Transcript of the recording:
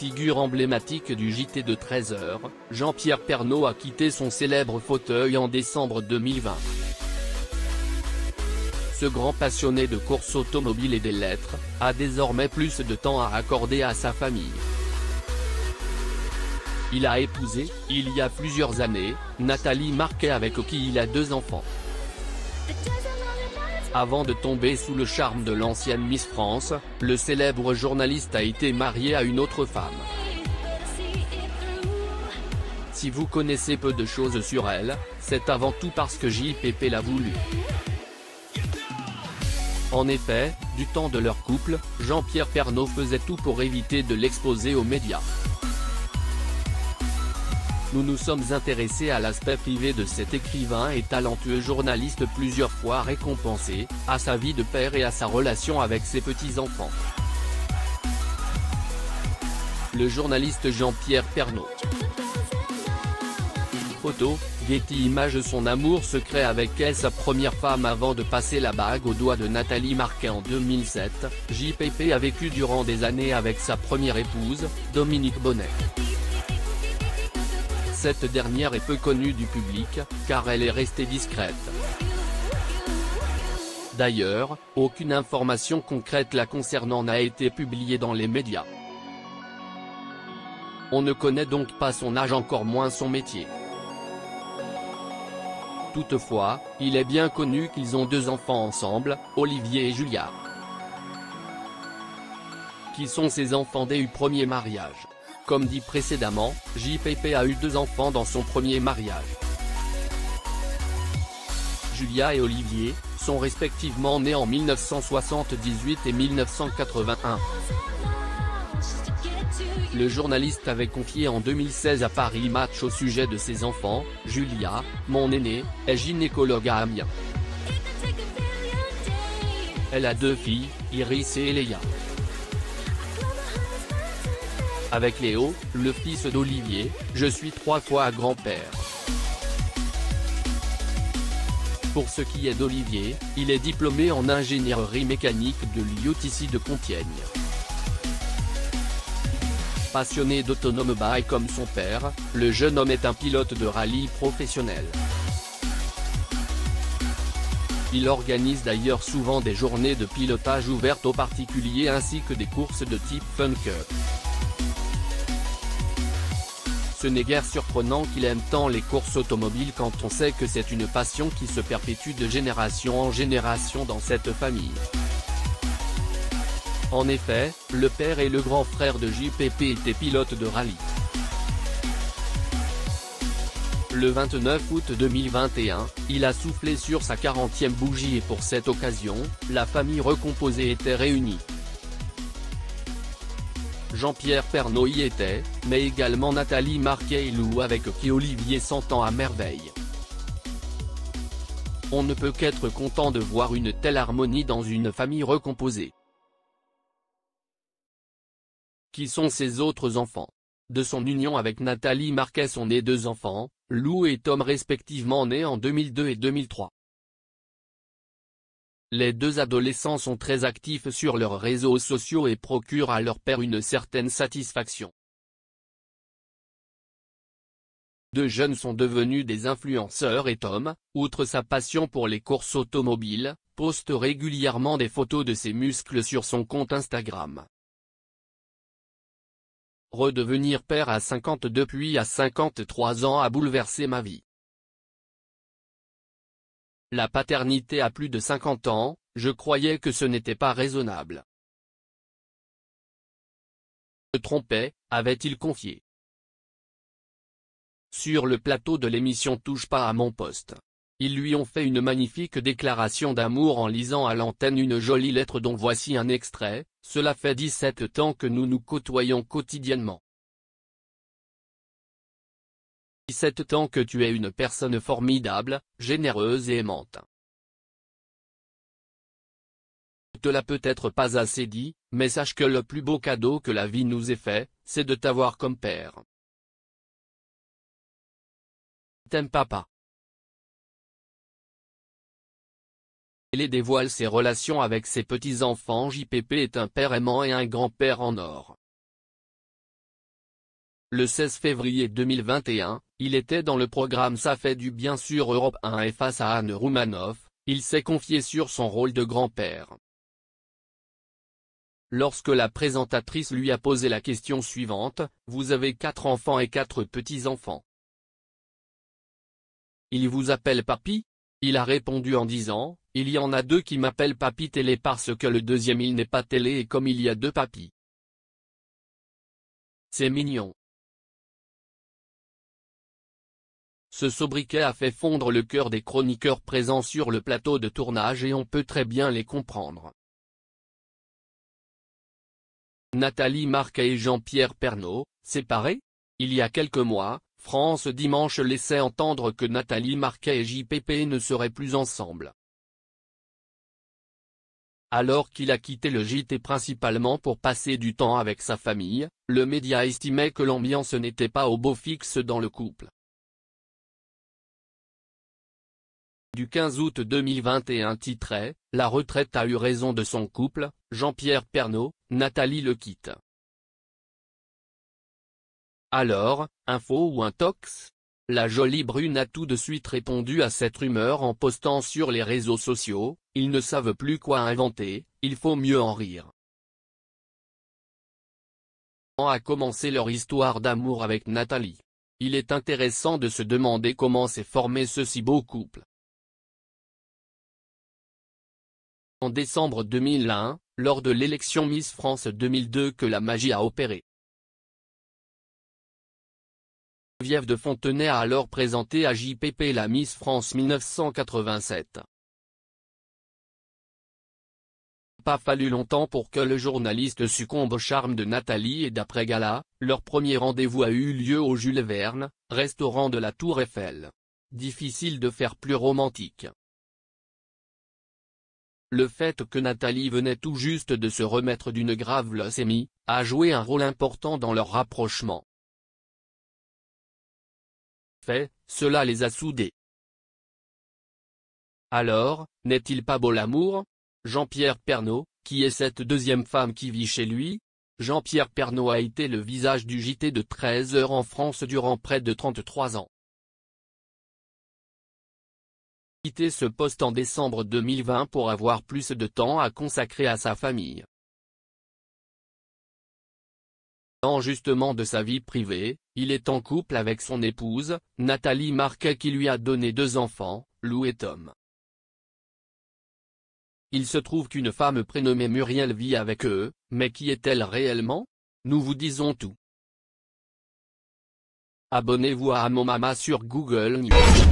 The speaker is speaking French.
Figure emblématique du JT de 13h, Jean-Pierre Pernaut a quitté son célèbre fauteuil en décembre 2020. Ce grand passionné de course automobile et des lettres, a désormais plus de temps à accorder à sa famille. Il a épousé, il y a plusieurs années, Nathalie Marquet avec qui il a 2 enfants. Avant de tomber sous le charme de l'ancienne Miss France, le célèbre journaliste a été marié à une autre femme. Si vous connaissez peu de choses sur elle, c'est avant tout parce que JPP l'a voulu. En effet, du temps de leur couple, Jean-Pierre Pernaut faisait tout pour éviter de l'exposer aux médias. Nous nous sommes intéressés à l'aspect privé de cet écrivain et talentueux journaliste plusieurs fois récompensé, à sa vie de père et à sa relation avec ses petits-enfants. Le journaliste Jean-Pierre Pernaut. Photo, Getty Images. Son amour secret avec elle, sa première femme avant de passer la bague au doigt de Nathalie Marquet en 2007, JPP a vécu durant des années avec sa première épouse, Dominique Bonnet. Cette dernière est peu connue du public, car elle est restée discrète. D'ailleurs, aucune information concrète la concernant n'a été publiée dans les médias. On ne connaît donc pas son âge, encore moins son métier. Toutefois, il est bien connu qu'ils ont 2 enfants ensemble, Olivier et Julia. Qui sont ses enfants du premier mariage. Comme dit précédemment, JPP a eu 2 enfants dans son premier mariage. Julia et Olivier, sont respectivement nés en 1978 et 1981. Le journaliste avait confié en 2016 à Paris Match au sujet de ses enfants: Julia, mon aînée, est gynécologue à Amiens. Elle a 2 filles, Iris et Eléa. Avec Léo, le fils d'Olivier, je suis 3 fois grand-père. Pour ce qui est d'Olivier, il est diplômé en ingénierie mécanique de l'IUTC de Compiègne. Passionné d'automobile comme son père, le jeune homme est un pilote de rallye professionnel. Il organise d'ailleurs souvent des journées de pilotage ouvertes aux particuliers ainsi que des courses de type Fun Cup. Ce n'est guère surprenant qu'il aime tant les courses automobiles quand on sait que c'est une passion qui se perpétue de génération en génération dans cette famille. En effet, le père et le grand frère de JPP étaient pilotes de rallye. Le 29 août 2021, il a soufflé sur sa 40e bougie et pour cette occasion, la famille recomposée était réunie. Jean-Pierre Pernaut y était, mais également Nathalie Marquet et Lou, avec qui Olivier s'entend à merveille. On ne peut qu'être content de voir une telle harmonie dans une famille recomposée. Qui sont ses autres enfants? De son union avec Nathalie Marquet sont nés 2 enfants, Lou et Tom, respectivement nés en 2002 et 2003. Les 2 adolescents sont très actifs sur leurs réseaux sociaux et procurent à leur père une certaine satisfaction. 2 jeunes sont devenus des influenceurs et Tom, outre sa passion pour les courses automobiles, poste régulièrement des photos de ses muscles sur son compte Instagram. Redevenir père à 52 puis à 53 ans a bouleversé ma vie. La paternité à plus de 50 ans, je croyais que ce n'était pas raisonnable. Je me trompais, avait-il confié. Sur le plateau de l'émission Touche pas à mon poste. Ils lui ont fait une magnifique déclaration d'amour en lisant à l'antenne une jolie lettre dont voici un extrait: « Cela fait 17 ans que nous nous côtoyons quotidiennement. 17 ans que tu es une personne formidable, généreuse et aimante. Je te l'ai peut-être pas assez dit, mais sache que le plus beau cadeau que la vie nous ait fait, c'est de t'avoir comme père. T'aimes papa. » Il dévoile ses relations avec ses petits-enfants. JPP est un père aimant et un grand-père en or. Le 16 février 2021, il était dans le programme Ça fait du bien sur Europe 1 et face à Anne Roumanoff, il s'est confié sur son rôle de grand-père. Lorsque la présentatrice lui a posé la question suivante, « Vous avez 4 enfants et 4 petits-enfants. Ils vous appellent papy ?» Il a répondu en disant, « Il y en a 2 qui m'appellent papy télé parce que le deuxième il n'est pas télé et comme il y a 2 papys. C'est mignon. » Ce sobriquet a fait fondre le cœur des chroniqueurs présents sur le plateau de tournage et on peut très bien les comprendre. Nathalie Marquet et Jean-Pierre Pernaut, séparés? Il y a quelques mois, France Dimanche laissait entendre que Nathalie Marquet et JPP ne seraient plus ensemble. Alors qu'il a quitté le JT principalement pour passer du temps avec sa famille, le média estimait que l'ambiance n'était pas au beau fixe dans le couple. Du 15 août 2021 titrait « La retraite a eu raison de son couple, Jean-Pierre Pernaut, Nathalie le quitte ». Alors, info ou intox? La jolie brune a tout de suite répondu à cette rumeur en postant sur les réseaux sociaux « Ils ne savent plus quoi inventer, il faut mieux en rire ». A commencé leur histoire d'amour avec Nathalie. Il est intéressant de se demander comment s'est formé ce si beau couple. En décembre 2001, lors de l'élection Miss France 2002 que la magie a opéré. Geneviève de Fontenay a alors présenté à JPP la Miss France 1987. Pas fallu longtemps pour que le journaliste succombe au charme de Nathalie et d'après gala, leur premier rendez-vous a eu lieu au Jules Verne, restaurant de la Tour Eiffel. Difficile de faire plus romantique. Le fait que Nathalie venait tout juste de se remettre d'une grave leucémie, a joué un rôle important dans leur rapprochement. Cela les a soudés. Alors, n'est-il pas beau l'amour? Jean-Pierre Pernaut, qui est cette deuxième femme qui vit chez lui? Jean-Pierre Pernaut a été le visage du JT de 13 heures en France durant près de 33 ans. Quitté ce poste en décembre 2020 pour avoir plus de temps à consacrer à sa famille. Justement de sa vie privée, il est en couple avec son épouse, Nathalie Marquet qui lui a donné 2 enfants, Lou et Tom. Il se trouve qu'une femme prénommée Muriel vit avec eux, mais qui est-elle réellement? Nous vous disons tout. Abonnez-vous à Mon Mama sur Google News.